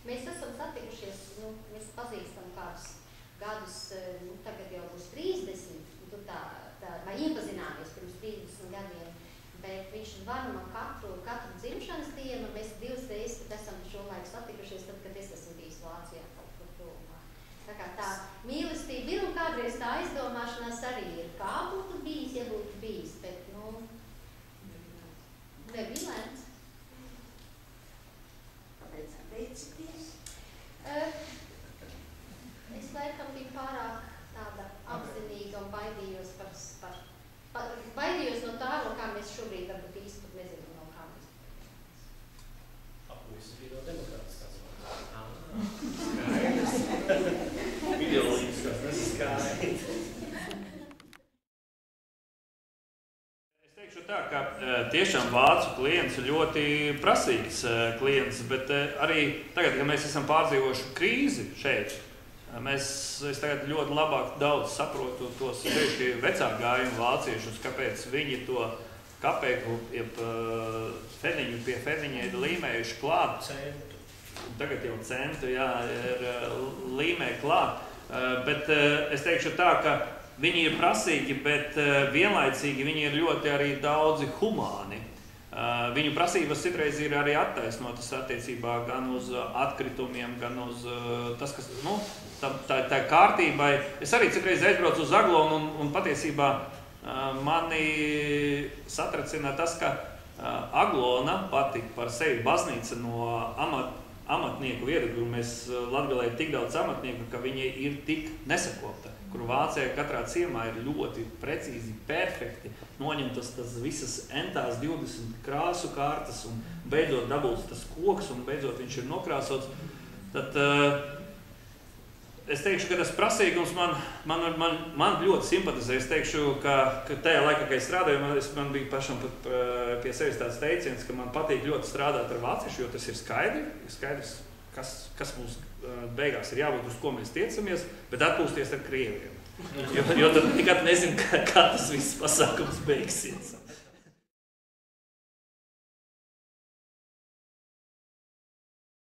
Mēs esam satikušies, mēs pazīstam kādus gadus, tagad jau būs 30, vai iepazināmies pirms 30 gadiem, bet viņš zvana man katru dzimšanas dienu, mēs 2 reizes esam šo laiku satikušies, tad, kad es esmu bijis Vācijā kaut kur tuvumā. Tā kā tā mīlestība ir un kādreiz tā aizdomāšanās arī ir, kā būtu bijis, ja būtu bijis, bet, nebija lēns. Kāpēc atbeicaties? Es laikam biju pārāk tāda apzinīga un baidījos baidījos no tā, no kā mēs šobrīd varbūt īsti pat nezinām, no kā mēs. Apuisis bija no demokrātiskās valsts. Skaidrs. Ideoloģiskās nesaskaidrs. Es teikšu tā, ka tiešām vācu klients ir ļoti prasīgs klients, bet arī tagad, kad mēs esam pārdzīvojuši krīzi šeit, es tagad ļoti labāk daudz saprotu tos tieši vecāku gājumu vāciešus, kāpēc viņi to kapeiku, jeb feniņu pie feniņa ir līmējuši klāt. Centu. Tagad jau centu, jā, ir līmē klāt. Bet es teikšu tā, ka viņi ir prasīgi, bet vienlaicīgi viņi ir ļoti arī daudzi humāni. Viņu prasības citreiz ir arī attaisnotas attiecībā gan uz atkritumiem, gan uz tas, kas, tā kārtībai. Es arī citreiz aizbraucu uz Aglonu un patiesībā mani satracina tas, ka Aglona pati par sevi baznīca no amatnieku viedokļa, un mēs Latgalē ir tik daudz amatnieku, ka viņi ir tik nesakopta, kur Vācijā katrā ciemā ir ļoti precīzi, perfekti noņemtas tas visas entās 20 krāsu kārtas un beidzot dabūts tas koks un beidzot viņš ir nokrāsots. Tad es teikšu, ka tas prasīgums man ļoti simpatizē. Es teikšu, ka tajā laikā, kad es strādāju, man bija pašam pat pie sevis tāds teiciens, ka man patīk ļoti strādāt ar vāciešu, jo tas ir skaidrs, kas mums beigās ir jābūt, uz ko mēs tiecamies, bet atpūsties ar krieviem. Jo tad nekad nezinu, kā tas viss pasākums beigsies.